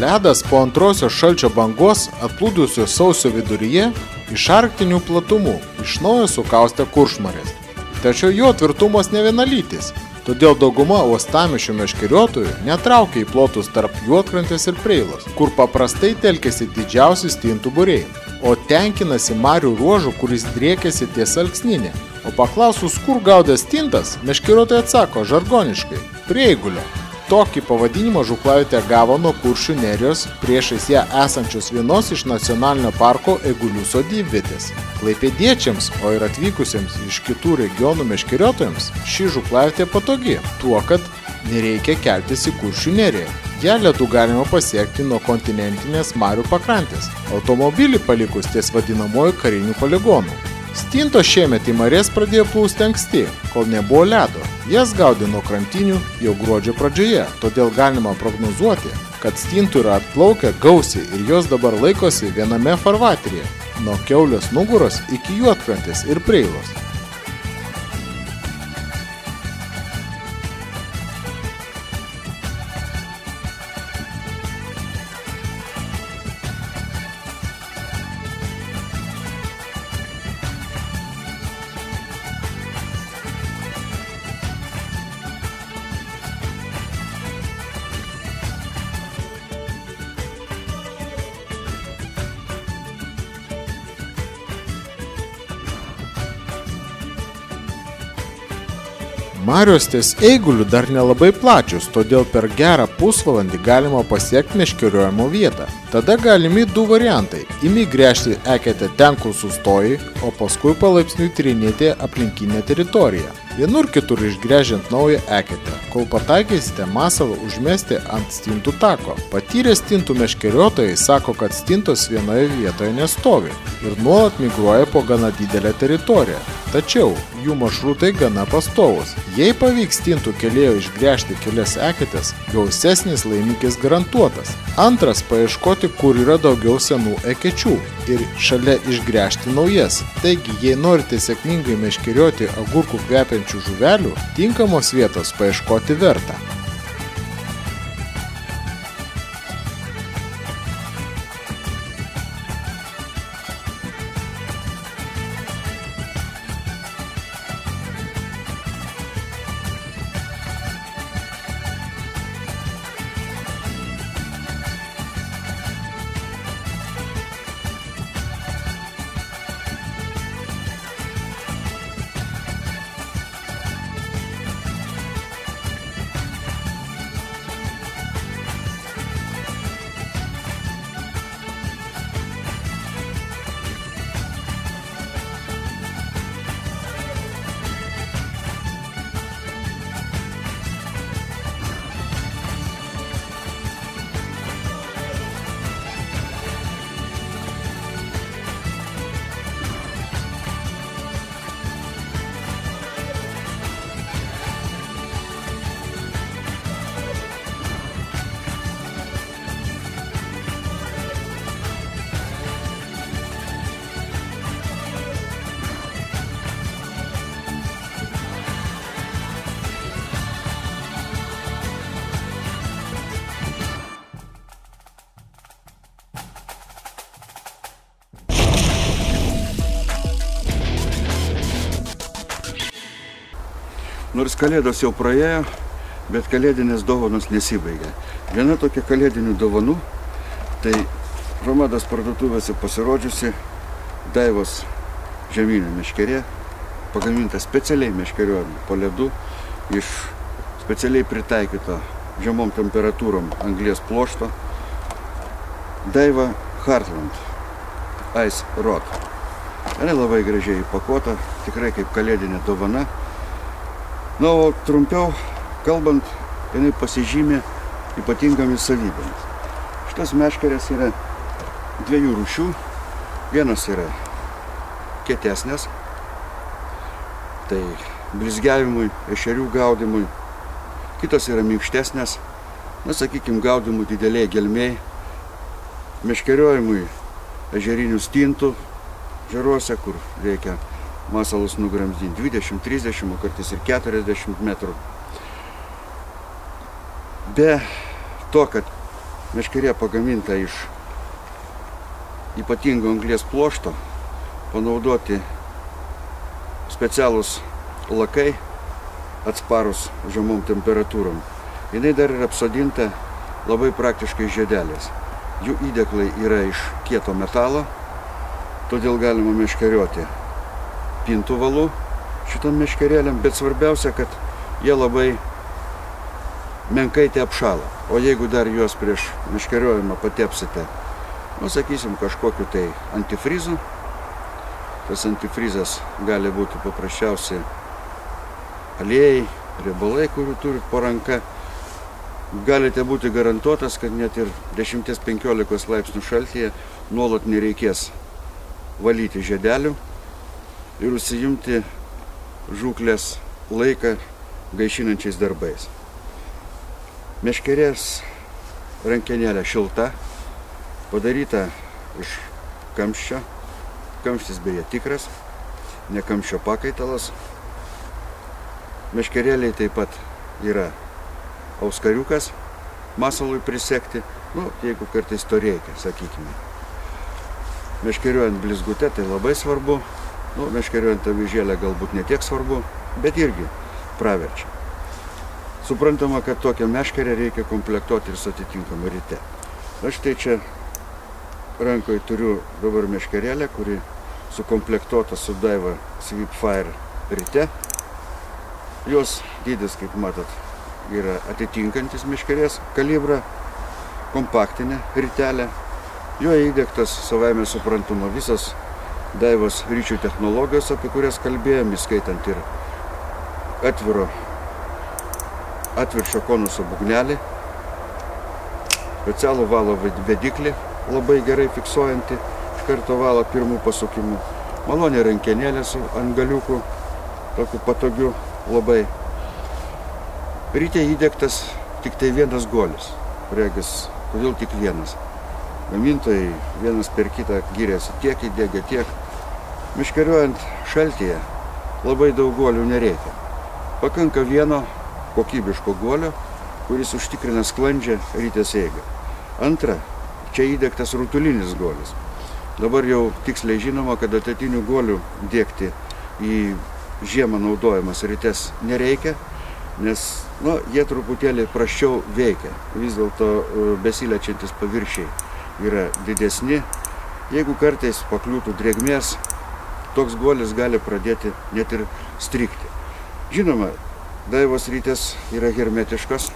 Ledas po antrosios šalčio bangos atplūdusios sausio viduryje iš arktinių platumų iš naujo sukaustė Kuršmarės. Tačiau jo tvirtumas nevienalytis, todėl dauguma uostamiesčio meškeriotojų netraukia į plotus tarp Juodkrantės ir Preilos, kur paprastai telkėsi didžiausi stintų būriai, o tenkinasi marių ruožu, kuris driekiasi ties Alksninė. O paklausus, kur gaudė stintas, meškeriotojai atsako žargoniškai – prie Eigulio. Tokį pavadinimą žūklavietė gavo nuo Kuršių nerijos priešais ją esančios vienos iš nacionalinio parko Eigulių sodybvietės. Klaipėdiečiams, o ir atvykusiems iš kitų regionų meškeriotojams, ši žūklavietė patogi, tuo, kad nereikia keltis į Kuršių neriją. Ją ledu galima pasiekti nuo kontinentinės marių pakrantės, automobilį palikus ties vadinamoju kariniu poligonu. Stintos šiemet į mares pradėjo plūsti anksti, kol nebuvo ledo. Jas gaudė nuo krantinių jau gruodžio pradžioje, todėl galima prognozuoti, kad stintų yra atplaukę gausiai ir jos dabar laikosi viename farvateryje, nuo Kiaulės nugaros iki Juodkrantės ir Preilos. Marios ties Eiguliu dar nelabai plačios, todėl per gerą pusvalandį galima pasiekti meškeriojimo vietą. Tada galimi du variantai – imi gręžti eketę ten, kur sustoji, o paskui palaipsniui tyrinėti aplinkinę teritoriją. Vienur kitur išgręžiant naują eketę, kol pataikysite masalą užmesti ant stintų tako. Patyrę stintų meškeriotojai sako, kad stintos vienoje vietoje nestovi ir nuolat migruoja po gana didelę teritoriją. Tačiau jų maršrutai gana pastovus. Jei pavyks stintų kelėjo išgręžti kelias eketės, gausesnis laimikis garantuotas. Antras – paieškoti, kur yra daugiau senų ekečių ir šalia išgręžti naujas. Taigi, jei norite sėkmingai meškerioti agurkų kvepiančių žuvelių, tinkamos vietos paieškoti verta. Nors kalėdos jau praėjo, bet kalėdinės dovanos nesibaigė. Viena tokia kalėdinių dovanų, tai Romados parduotuvėse pasirodžiusi Daivos žieminė meškerė, pagaminta specialiai meškeriojant po ledu iš specialiai pritaikyto žemom temperatūrom anglies pluošto. Daiva Heartland Ice Rod. Jinai labai gražiai įpakuota, tikrai kaip kalėdinė dovana. Na, o trumpiau kalbant, jinai pasižymė ypatingomis savybėmis. Šitas meškerės yra dviejų rūšių. Vienas yra kietesnės, tai blizgiavimui, ešerių gaudymui. Kitos yra minkštesnės, na, sakykime, gaudymui didelėje gelmėje, meškeriojimui ežerinių stintų žeruose, kur reikia masalus nugramzdinti 20, 30, o kartais ir 40 metrų. Be to, kad Meškerė pagaminta iš ypatingo anglies pluošto, panaudoti specialūs lakai, atsparus žemom temperatūrom. Jinai dar yra apsodinta labai praktiškai žiedeliais. Jų įdėklai yra iš kieto metalo, todėl galima meškerioti pintų valu šitom meškerėlėm, bet svarbiausia, kad jie labai menkai te apšala. O jeigu dar juos prieš meškeriojimą patepsite, sakysim, kažkokiu tai antifrizu, tas antifrizas gali būti paprasčiausiai aliejai, riebalai, kurių turit po ranka, galite būti garantuotas, kad net ir 10-15 laipsnių šaltyje nuolat nereikės valyti žiedelių ir užsiimti žūklės laiką gaišinančiais darbais. Meškerės rankenėlė šilta, padaryta iš kamščio. Kamštis beje tikras, ne kamščio pakaitalas. Meškerėliai taip pat yra auskariukas masalui prisekti, jeigu kartais to reikia, sakykime. Meškeriuojant blizgute tai labai svarbu, meškeriuojant avižėlę galbūt netiek svarbu, bet irgi praverčia. Suprantama, kad tokią meškerę reikia komplektuoti ir su atitinkamu rite. Aš tai čia rankoje turiu dabar meškerėlę, kuri sukomplektuota su Daiwa Sweepfire rite. Jos dydis, kaip matot, yra atitinkantis meškerės kalibrą, kompaktinė ritelė. Joje įdiegtas savaime suprantama visas Daivos ryčių technologijos, apie kurias kalbėjom, įskaitant ir atviršio konuso būgnelį, specialų valo vediklį, labai gerai fiksuojantį, iš karto valo pirmų pasukimų, malonė rankenėlė su ant galiukų, tokiu patogiu labai. Ryte įdiegtas tik tai vienas guolis, regis, kodėl tik vienas. Gamintojai vienas per kitą gyrėsi tiek įdėgė, tiek. Meškeriuojant šaltyje labai daug guolių nereikia. Pakanka vieno kokybiško guolio, kuris užtikrina sklandžią rytės eigą. Antra, čia įdiegtas rutulinis guolis. Dabar jau tiksliai žinoma, kad atatinių guolių dėkti į žiemą naudojamas rytes nereikia, nes jie truputėlį prasčiau veikia. Vis dėlto besilečiantis paviršiai yra didesni. Jeigu kartais pakliūtų drėgmės, toks guolis gali pradėti net ir strigti. Žinoma, Daivos rytės yra hermetiškas,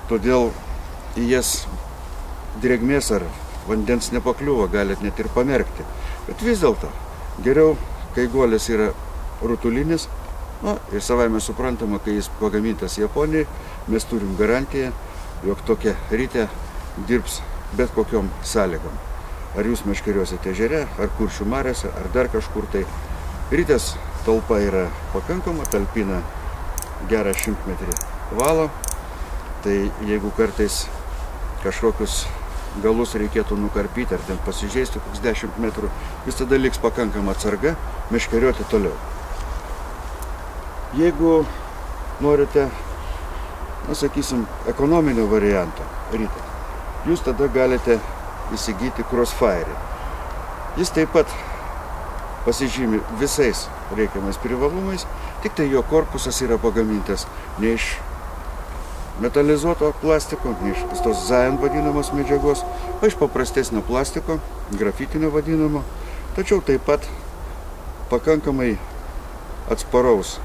todėl į jas drėgmės ar vandens nepakliūva, galit net ir pamerkti. Bet vis dėlto, geriau, kai guolis yra rutulinis, ir savaime suprantama, kai jis pagamintas Japonijai, mes turim garantiją, jog tokia rytė dirbs bet kokiom sąlygom. Ar jūs meškeriuosite ežere, ar Kuršių mariose, ar dar kažkur tai. Rytės talpa yra pakankama, talpina gerą 100 metrį valo, tai jeigu kartais kažkokius galus reikėtų nukarpyti, ar ten pasižeisti koks 10 metrų, vis tada liks pakankama atsarga meškeriuoti toliau. Jeigu norite, sakysim, ekonominio varianto ryte, jūs tada galite įsigyti Crossfire. Jis taip pat pasižymi visais reikiamais privalumais, tik tai jo korpusas yra pagamintas ne iš metalizuoto plastiko, ne iš tos Zayan vadinamos medžiagos, o iš paprastesnio plastiko, grafitinio vadinamo, tačiau taip pat pakankamai atsparaus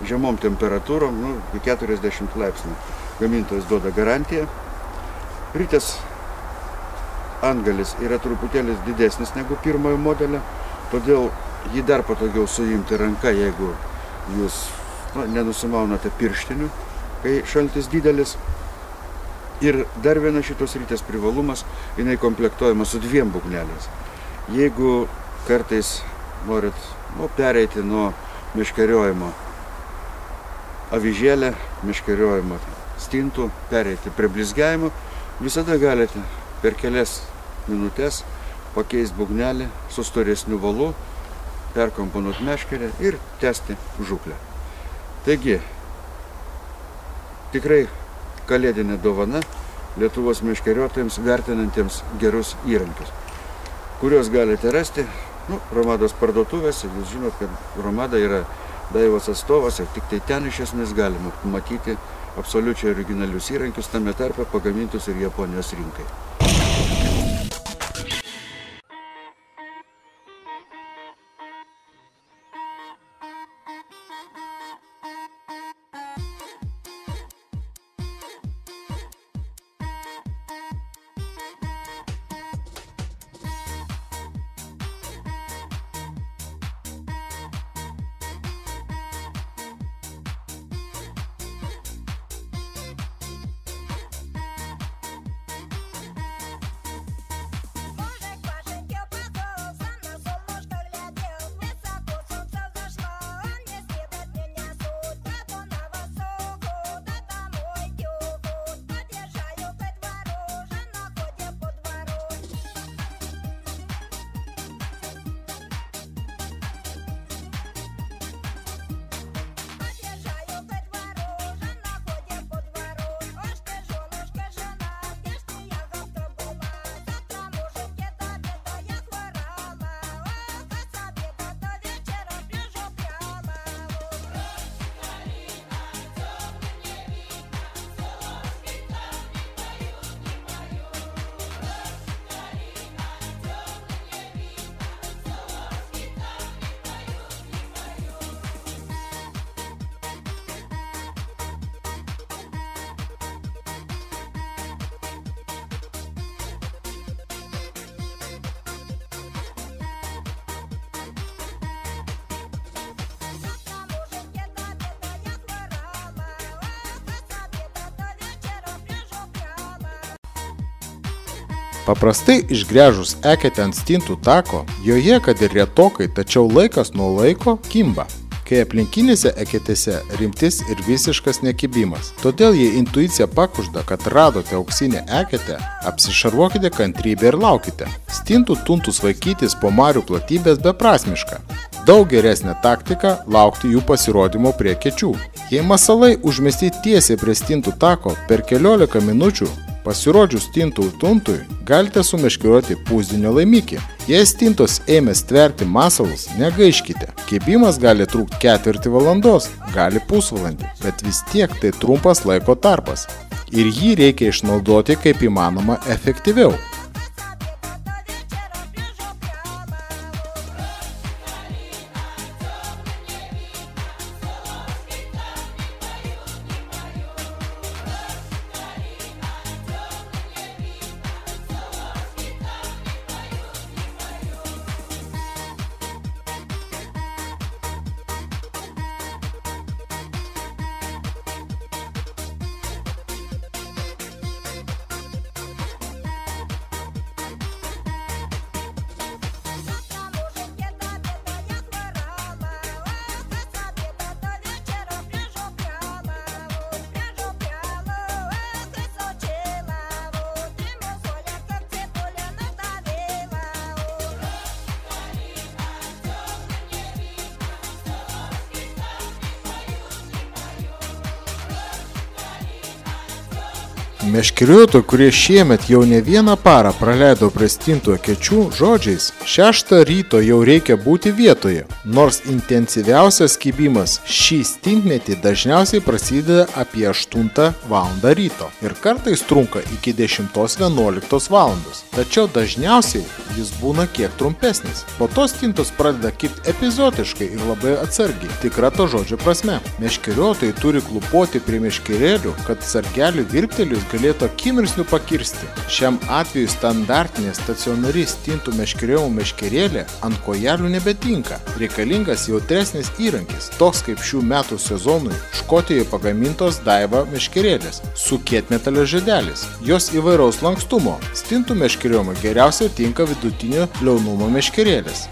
žemom temperatūrom, iki 40 laipsnių gamintojas duoda garantiją. Rytės antgalis yra truputėlis didesnis negu pirmojo modelio, todėl jį dar patogiau suimti ranka, jeigu jūs nenusimaunate pirštinių, kai šaltis didelis. Ir dar vienas šitos rytės privalumas, jinai komplektuojama su 2 būgneliais. Jeigu kartais norit pereiti nuo meškeriojimo avižėlę, meškeriojimo stintų, pereiti prie blizgiavimo, visada galite per kelias minutės pakeisti būgnelį su storesniu valu, perkomponuoti meškerę ir tęsti žūklę. Taigi, tikrai kalėdinė dovana, Lietuvos meškeriotojams vertinantiems gerus įrankius, kuriuos galite rasti Romados parduotuvėse. Jūs žinot, kad Romada yra Daivos atstovas ir tik tai ten iš esmės galima matyti absoliučiai originalius įrankius, tame tarpe pagamintus ir Japonijos rinkai. Paprastai išgręžus eketę ant stintų tako, joje, kad ir retokai, tačiau laikas nuo laiko kimba, kai aplinkinėse eketėse rimtis ir visiškas nekibimas. Todėl jei intuicija pakužda, kad radote auksinę eketę, apsišarvuokite kantrybę ir laukite. Stintų tuntus vaikytis po marių platybės beprasmiška. Daug geresnė taktika laukti jų pasirodymo prie kečių. Jei masalai užmesti tiesiai prie stintų tako, per 15 minučių pasirodžius stintų tuntui, galite sumeškerioti pusdienio laimikį. Jei stintos ėmė stverti masalus, negaiškite. Kibimas gali trukti 4 valandos, gali pusvalandį, bet vis tiek tai trumpas laiko tarpas. Ir jį reikia išnaudoti kaip įmanoma efektyviau. Meškeriotojai, kurie šiemet jau ne vieną parą praleido prie stintų ekečių, žodžiais 6 ryto jau reikia būti vietoje, nors intensyviausias kibimas šį stintmetį dažniausiai prasideda apie 8 val. Ryto ir kartais trunka iki 10-11 val. Tačiau dažniausiai jis būna kiek trumpesnis. Po to stintos pradeda kibti epizodiškai ir labai atsargiai, tikra to žodžio prasme. Meškeriotojai turi klupoti prie meškerėlių, kad sargelių virptelius galėtų akimirksniu pakirsti. Šiam atveju standartinė stacionari stintų meškeriojimo meškerėlė ant kojelių nebetinka. Reikalingas jautresnis įrankis, toks kaip šių metų sezonui Škotijoje pagamintos Daiva meškerėlės su kietmetalio žiedelis. Jos įvairaus lankstumo. Stintų meškeriojimo geriausiai tinka vidutinio liaunumo meškerėlės.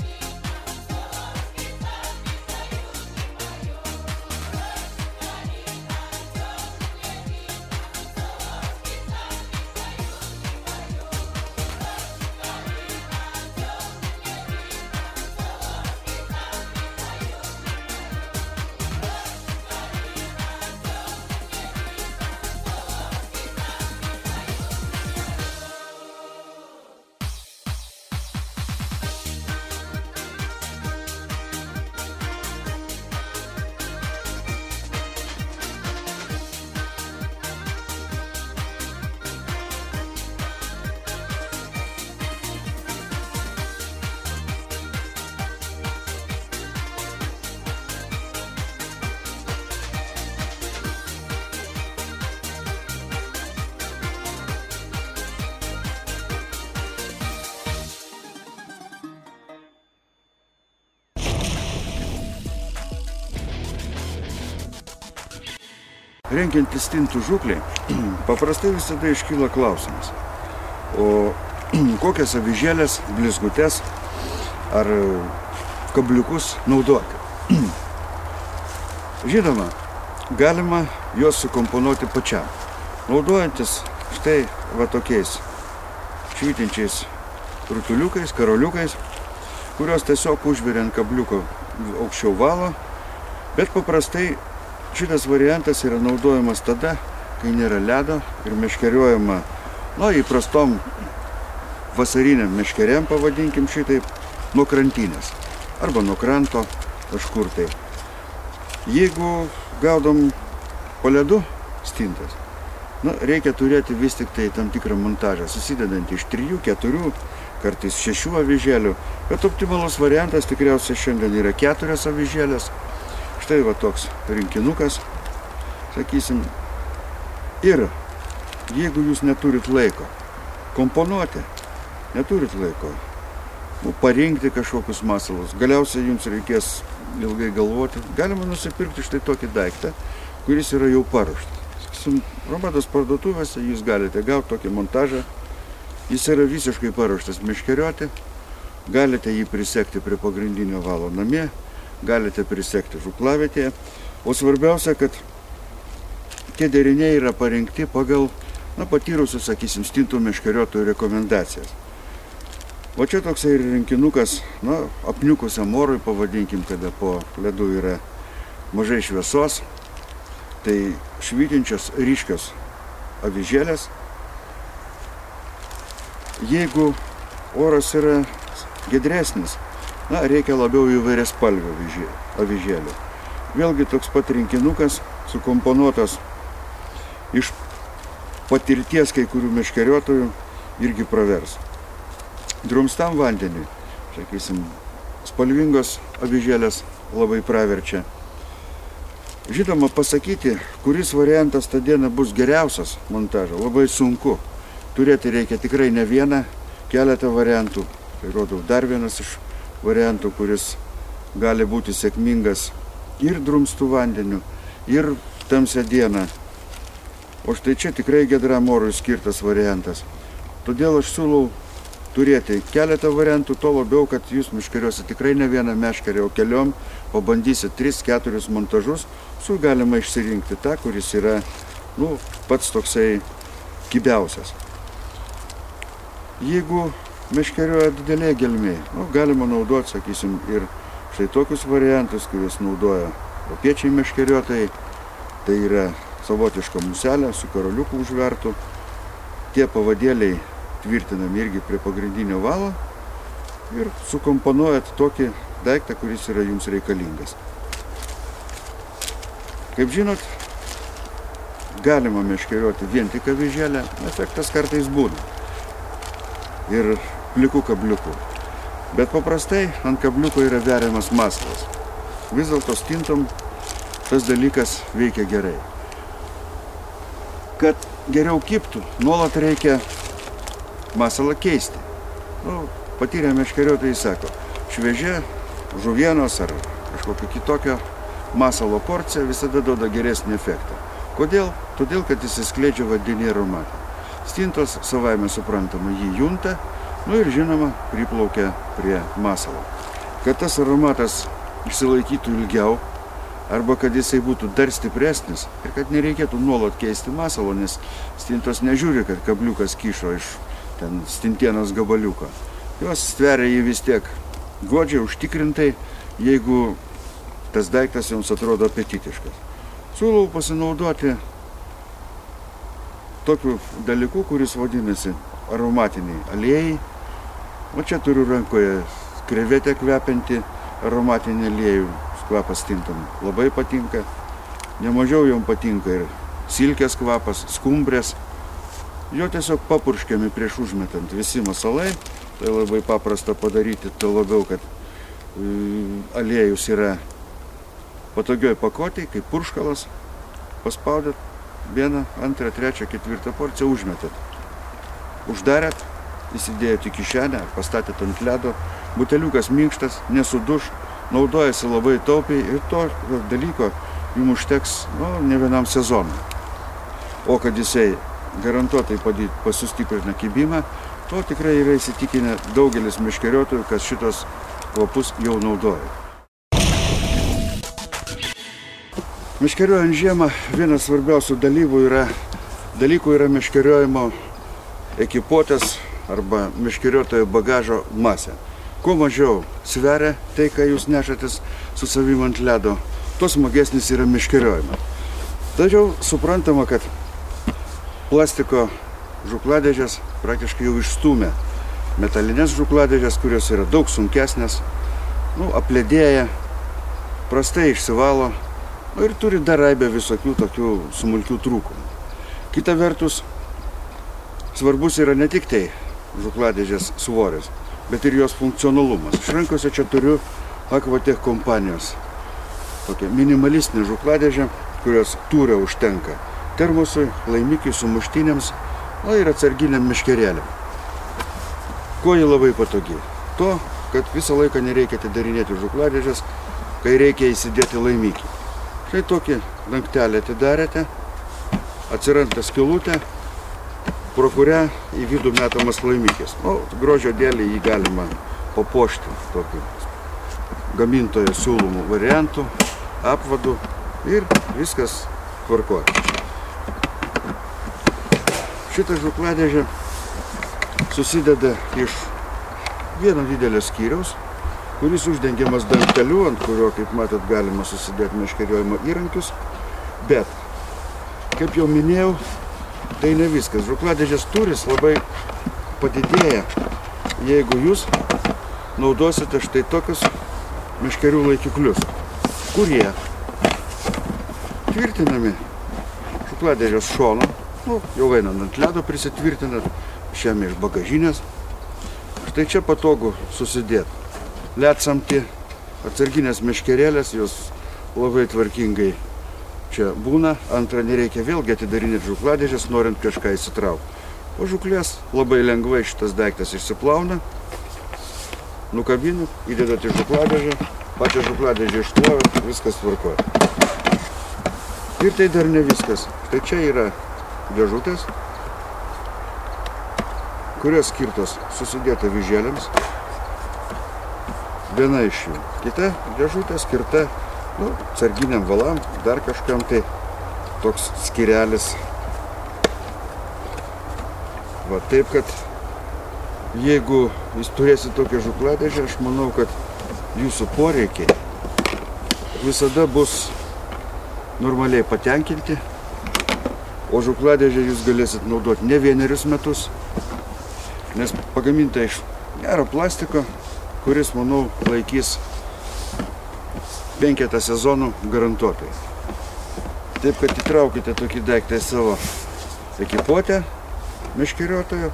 renkiantis stintų žūklei, paprastai visada iškyla klausimas, o kokias avižėlės, blizgutes ar kabliukus naudoti. Žinoma, galima juos sukomponuoti pačiam, naudojantis štai va tokiais švytinčiais rutuliukais, karoliukais, kurios tiesiog užveria ant kabliuko aukščiau valo, bet paprastai šitas variantas yra naudojamas tada, kai nėra ledo ir meškeriojama, įprastom vasariniam meškeriam, pavadinkim šitaip, nuo krantinės arba nuo kranto kažkur tai. Jeigu gaudom po ledu stintas, reikia turėti vis tik tai tam tikrą montažą, susidedantį iš 3, 4, kartais 6 avižėlių, bet optimalus variantas tikriausiai šiandien yra 4 avižėlės. Štai va toks rinkinukas, sakysim. Ir jeigu jūs neturit laiko komponuoti, neturit laiko parinkti kažkokius masalus, galiausiai jums reikės ilgai galvoti, galima nusipirkti štai tokį daiktą, kuris yra jau paruoštas. Aromatos parduotuvėse jūs galite gauti tokį montažą, jis yra visiškai paruoštas meškerioti, galite jį prisekti prie pagrindinio valo namie, galite prisekti žūklavietėje, o svarbiausia, kad tie deriniai yra parengti pagal patyrusius, sakysim, stintų meškeriotojų rekomendacijas. O čia toksai rinkinukas, apniukusiam orui, pavadinkim, kada po ledu yra mažai šviesos, tai švytinčios ryškios avižėlės. Jeigu oras yra giedresnis, reikia labiau įvairiaspalvių avižėlių. Vėlgi toks pat rinkinukas, sukomponuotas iš patirties kai kurių meškeriotojų, irgi pravers. Drumstam vandeniui, sakysim, spalvingos avižėlės labai praverčia. Žinoma, pasakyti, kuris variantas tą dieną bus geriausias montažo, labai sunku. Turėti reikia tikrai ne vieną, keletą variantų. Tai rodau dar vienas iš variantų, kuris gali būti sėkmingas ir drumstų vandeniu, ir tamsią dieną. O štai čia tikrai giedram orui skirtas variantas. Todėl aš siūlau turėti keletą variantų, to labiau, kad jūs meškeriosit tikrai ne vieną meškerį, o keliom, pabandysit 3-4 montažus, su galima išsirinkti tą, kuris yra pats toksai kibiausias. Jeigu meškerioja didelė gelmė, galima naudoti, sakysim, ir štai tokius variantus, kuriuos naudoja europiečiai meškeriotojai. Tai yra savotiška muselė su karoliuku užvertu. Tie pavadėliai tvirtinami irgi prie pagrindinio valo ir sukomponuojat tokį daiktą, kuris yra jums reikalingas. Kaip žinot, galima meškerioti vien tik avižėlę, efektas kartais būna. Ir plikų kabliukų. Bet paprastai ant kabliuko yra veriamas masalas. Vis dėlto stintom tas dalykas veikia gerai. Kad geriau kibtų, nuolat reikia masalą keisti. Patyrę meškeriotojai sako, šviežia žuvienos ar kažkokio kitokio masalo porcija visada duoda geresnį efektą. Kodėl? Todėl, kad jis skleidžia vadinį aromatą. Stintos savaime suprantama jį junta, ir žinoma priplaukia prie masalo. Kad tas aromatas išsilaikytų ilgiau, arba kad jisai būtų dar stipresnis ir kad nereikėtų nuolat keisti masalo, nes stintos nežiūri, kad kabliukas kyšo iš stintienos gabaliuko. Jos stveria jį vis tiek godžiai, užtikrintai, jeigu tas daiktas jums atrodo apetitiškas. Siūlau pasinaudoti tokiu dalyku, kuris vadinasi aromatiniai aliejai. O čia turiu rankoje krevetę kvepiantį aromatinį aliejų. Kvapas stintom labai patinka. Nemažiau jom patinka ir silkės kvapas, skumbrės. Jo tiesiog papurškiami prieš užmetant visi masalai. Tai labai paprasta padaryti, to labiau, kad aliejus yra patogioj pakotėj, kaip purškalas. Paspaudėt 1, 2, 3, 4 porciją, užmetėt. Uždarėt, įsidėjot į kišenę, pastatėt ant ledo. Buteliukas minkštas, nesuduš, naudojasi labai taupiai ir to dalyko jums užteks ne vienam sezonui. O kad jisai garantuotai pasustiprina kibimą, to tikrai yra įsitikinę daugelis meškeriotojų, kad šitos kvapus jau naudoja. Meškeriojant žiemą vienas svarbiausių dalykų yra meškeriojimo ekipuotės arba meškeriotojo bagažo masė. Kuo mažiau sveria tai, ką jūs nešatės su savim ant ledo, tuo smagesnis yra meškeriojimas. Tačiau suprantama, kad plastiko žukladėžės praktiškai jau išstūmė metalinės žukladėžės, kurios yra daug sunkesnės, apledėja, prastai išsivalo ir turi dar aibę visokių tokių smulkių trūkumų. Kita vertus, svarbus yra ne tik tai žukladėžės svoris, bet ir jos funkcionalumas. Aš rankose čia turiu Aquatech kompanijos tokią minimalistinę žukladėžę, kurios tūrio užtenka termosui, laimikiui, sumuštiniams, ir atsarginiam meškerėliam. Kuo ji labai patogi? To, kad visą laiką nereikia atidarinėti žukladėžės, kai reikia įsidėti laimikį. Štai tokį dangtelį atidarėte, atsiranda skylutė, pro kurią į vidų metamas laimikis. Grožio dėlį jį galima papuošti tokiu gamintojo siūlomų variantų, apvadų ir viskas tvarkoja. Šitą žukladėžę susideda iš vieno didelio skyriaus, kuris uždengiamas dangteliu, ant kurio, kaip matot, galima susidėti meškeriojimo įrankius. Bet, kaip jau minėjau, tai ne viskas. Žukladėžės tūris labai padidėja, jeigu jūs naudosite štai tokius meškerių laikiklius, kurie tvirtinami žukladėžės šono, jau einant ant ledo prisitvirtinat, šiame iš bagažinės. Štai čia patogu susidėti. Ledsamti, atsarginės meškerėlės, jos labai tvarkingai čia būna. Antra, nereikia vėlgi atidarinėti žukladėžės, norint kažką įsitraukti. Po žuklės labai lengvai šitas daiktas išsiplauna, nukabinat, įdedat į žukladėžę, pačią žukladėžę išplovėt, viskas tvarkoja. Ir tai dar ne viskas. Štai čia yra dėžutės, kurios skirtos susidėti avižėlėms. Viena iš jų. Kita dėžutė skirta atsarginiam valam, dar kažkam tai toks skirelis. Taip, kad jeigu jūs turėsite tokią žukladėžę, aš manau, kad jūsų poreikiai visada bus normaliai patenkinti, o žukladėžę jūs galėsit naudoti ne vienerius metus, nes pagaminta iš gero plastiko, kuris, manau, laikys 5 sezonų garantuotai. Taip, kad įtraukite tokį daiktą į savo ekipuotę meškeriotojo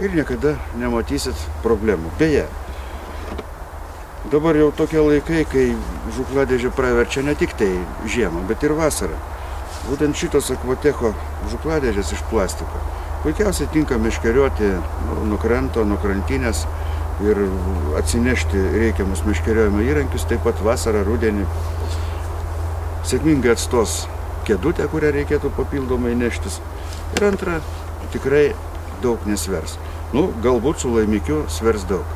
ir niekada nematysit problemų. Beje, dabar jau tokie laikai, kai žukladėžė praverčia ne tik tai žiemą, bet ir vasarą. Būtent šitos Aquatecho žukladėžės iš plastiko puikiausiai tinka meškerioti nuo kranto, nuo krantinės ir atsinešti reikiamus meškeriojimo įrankius, taip pat vasarą, rudenį. Sėkmingai atstos kėdutę, kurią reikėtų papildomai neštis. Ir antra, tikrai daug nesvers. Galbūt su laimikiu svers daug.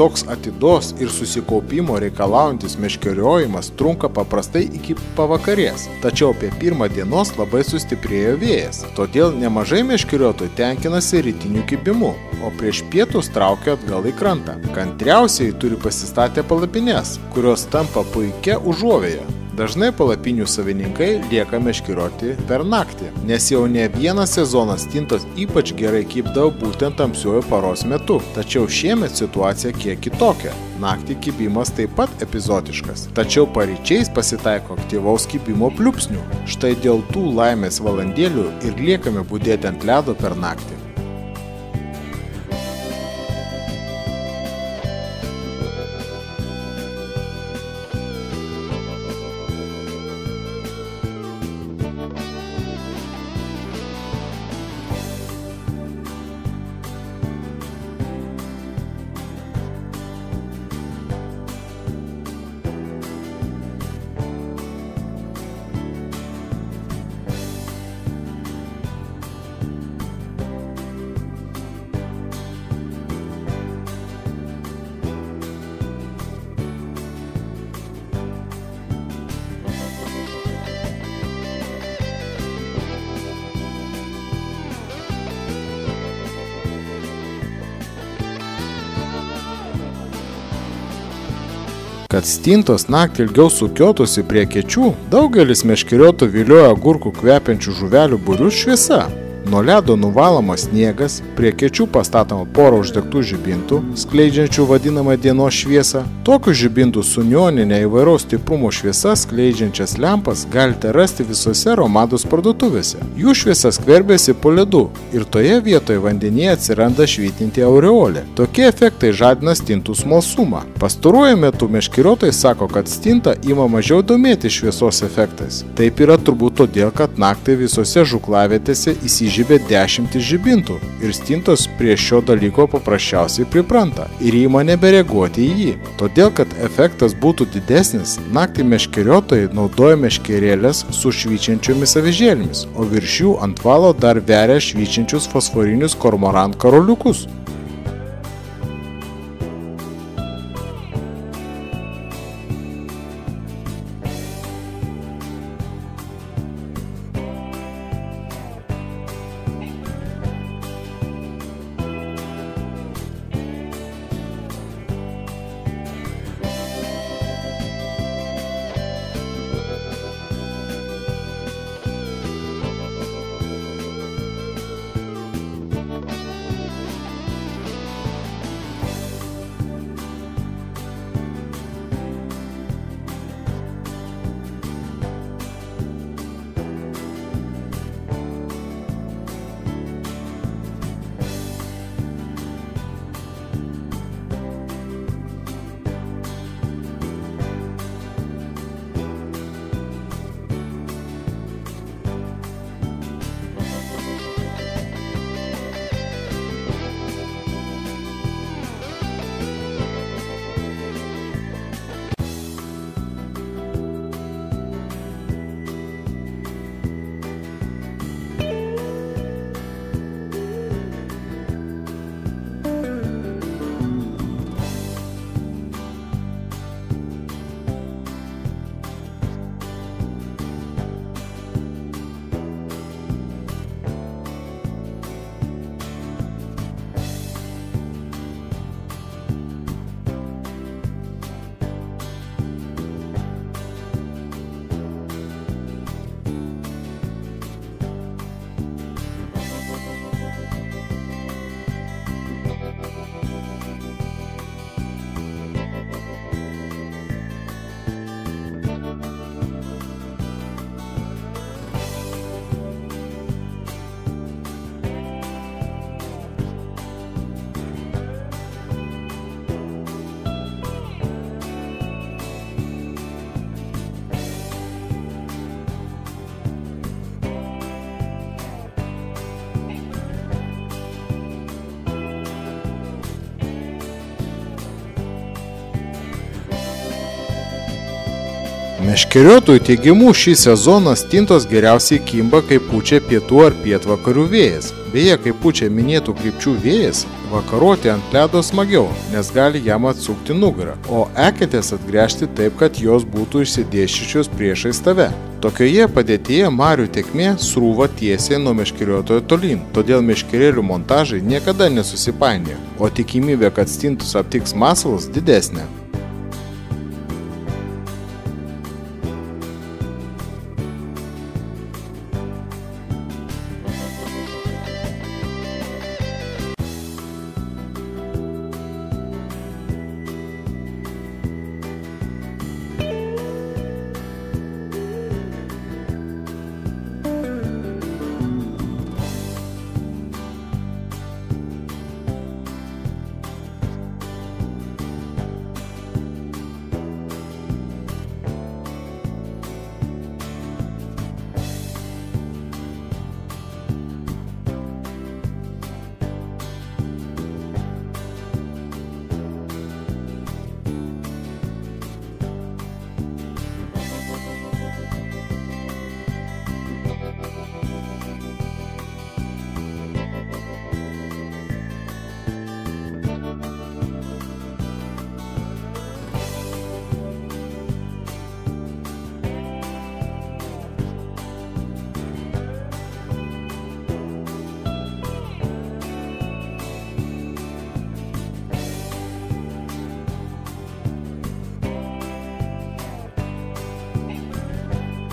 toks atidos ir susikaupimo reikalaujantis meškeriojimas trunka paprastai iki pavakarės, tačiau apie 1 dienos labai sustiprėjo vėjas, todėl nemažai meškeriotojų tenkinasi rytiniu kibimu, o prieš pietus traukia atgal į krantą. Kantriausiai turi pasistatę palapines, kurios tampa puikia užuovėja. Dažnai palapinių savininkai lieka meškerioti per naktį, nes jau ne vieną sezoną stintos ypač gerai kibdavo būtent tamsiuoju paros metu. Tačiau šiemet situacija kiek kitokia. Naktį kibimas taip pat epizodiškas, tačiau paryčiais pasitaiko aktyvaus kibimo pliūpsnių. Štai dėl tų laimės valandėlių ir liekame budėti ant ledo per naktį. Kad stintos naktį ilgiau sukiotųsi prie kečių, daugelis meškeriotojų vilioja agurkų kvepiančių žuvelių būrius šviesa. Nuo ledo nuvalomas sniegas, prie kečių pastatoma pora uždegtų žibintų, skleidžiančių vadinamą dienos šviesą. Tokius žibintų su neoninė įvairaus stiprumo šviesa skleidžiančias lempas galite rasti visose Romados parduotuvėse. Jų šviesa skverbiasi po ledu ir toje vietoje vandenyje atsiranda švytinti aureolė. Tokie efektai žadina stintų smalsumą. Pastaruoju metu meškeriotojai sako, kad stinta ima mažiau domėti šviesos efektais. Taip yra turbūt todėl, kad naktį visose žuklavietėse įsižibė 10 žibintų ir stintos prie šio dalyko paprasčiausiai pripranta ir ima nebereaguoti į jį. Todėl, kad efektas būtų didesnis, naktį meškeriotojai naudoja meškerėlės su švyčiančiomis avižėlėmis, o virš jų ant valo dar veria švyčiančius fosforinius kormoran karoliukus. Meškeriotojų teigimu šį sezoną stintos geriausiai kimba, kai pučia pietų ar pietvakarių vėjas. Beje, kai pučia minėtų krypčių vėjas, vakaroti ant ledo smagiau, nes gali jam atsukti nugarą, o eketės atgręžti taip, kad jos būtų išsidėsčiusios priešais tave. Tokioje padėtyje marių tėkmė srūva tiesiai nuo meškeriotojo tolyn, todėl meškerėlių montažai niekada nesusipainioja, o tikimybė, kad stintus aptiks masalas, didesnė.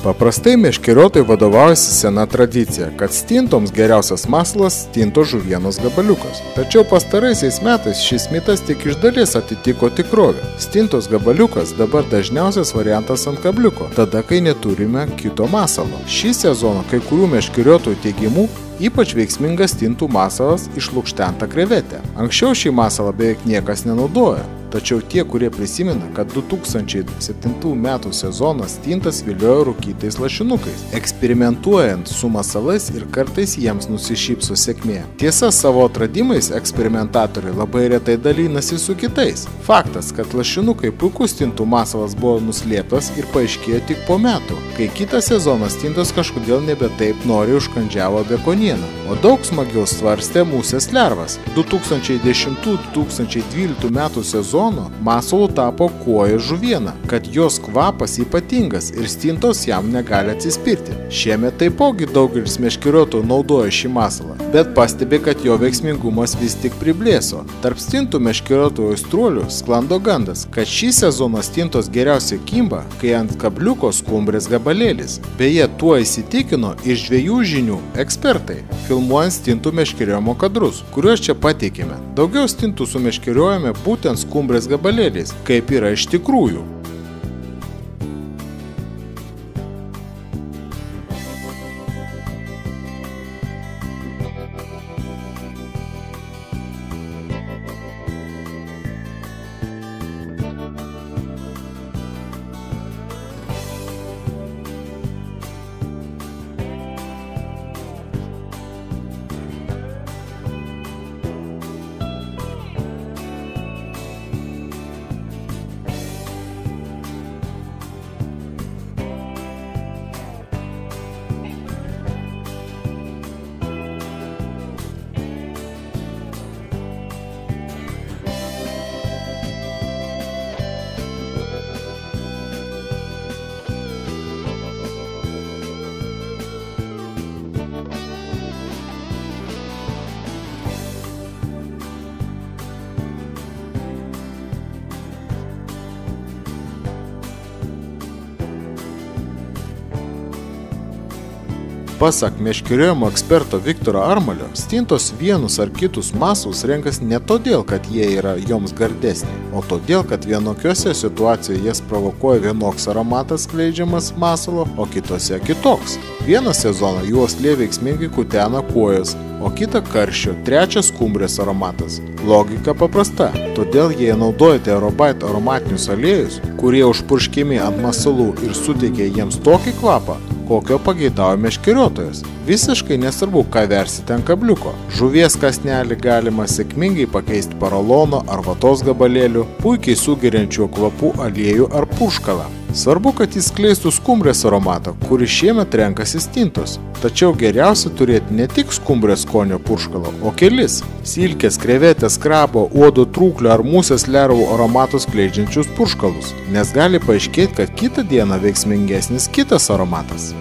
Paprastai meškeriotojai vadovaujasi sena tradicija, kad stintoms geriausias masalas stinto žuvienos gabaliukas. Tačiau pastaraisiais metais šis mitas tik iš dalies atitiko tikrovę. Stintos gabaliukas dabar dažniausias variantas ant kabliuko, tada kai neturime kito masalo. Šį sezoną kai kurių meškeriotojų teigimu ypač veiksmingas stintų masalas išlukštenta krevetė. Anksčiau šį masalą beveik niekas nenaudoja. Tačiau tie, kurie prisimena, kad 2007 metų sezoną stintas viliojo rūkytais lašinukais, eksperimentuojant su masalais ir kartais jiems nusišypso sėkmė. Tiesa, savo atradimais eksperimentatoriai labai retai dalinasi su kitais. Faktas, kad lašinukai puikus stintų masalas buvo nuslėptas ir paaiškėjo tik po metų, kai kitą sezoną stintos kažkodėl nebe taip noriai užkandžiavo bekonieną, o daug smagiau svarstė musės lervas. 2010-2012 metų sezoną masalu tapo kuoja žuviena, kad jos kvapas ypatingas ir stintos jam negali atsispirti. Šiemet taipogi daugelis meškeriotojų naudoja šį masalą, bet pastebi, kad jo veiksmingumas vis tik priblėso. Tarp stintų meškeriotojų aistruolių sklando gandas, kad šį sezoną stintos geriausiai kimba, kai ant kabliuko skumbrės gabalėlis. Beje, tuo įsitikino iš dviejų žinių ekspertai, filmuojant stintų meškeriojimo kadrus, kuriuos čia pateikėme. Daugiau stintų sumeškeriojame būtent skumbrės gabalėliais, kaip yra iš tikrųjų. Pasak meškeriojimo eksperto Viktoro Armalio, stintos vienus ar kitus masalus renkasi ne todėl, kad jie yra joms gardesni, o todėl, kad vienokiose situacijose jas provokuoja vienoks aromatas skleidžiamas masalo, o kitose kitoks. Vieną sezoną juoslė veiksmingai kutena kuojas, o kitą karščio, trečias skumbrės aromatas. Logika paprasta, todėl jei naudojate Aerobite aromatinius aliejus, kurie užpurškiami ant masalų ir suteikia jiems tokį kvapą, kokio pageidauja meškeriotojas. Visiškai nesvarbu, ką versite ant kabliuko. Žuvies kąsnelį galima sėkmingai pakeisti porolono ar vatos gabalėliu, puikiai sugeriančių kvapų aliejų ar purškalą. Svarbu, kad jis skleistų skumbrės aromatą, kuris šiemet renkasi stintos. Tačiau geriausia turėti ne tik skumbrės skonio purškalą, o kelis – silkės, krevetės, krabo, uodo trūklio ar musės lervų aromatus skleidžiančius purškalus, nes gali paaiškėti, kad kitą dieną veiksmingesnis kitas aromatas.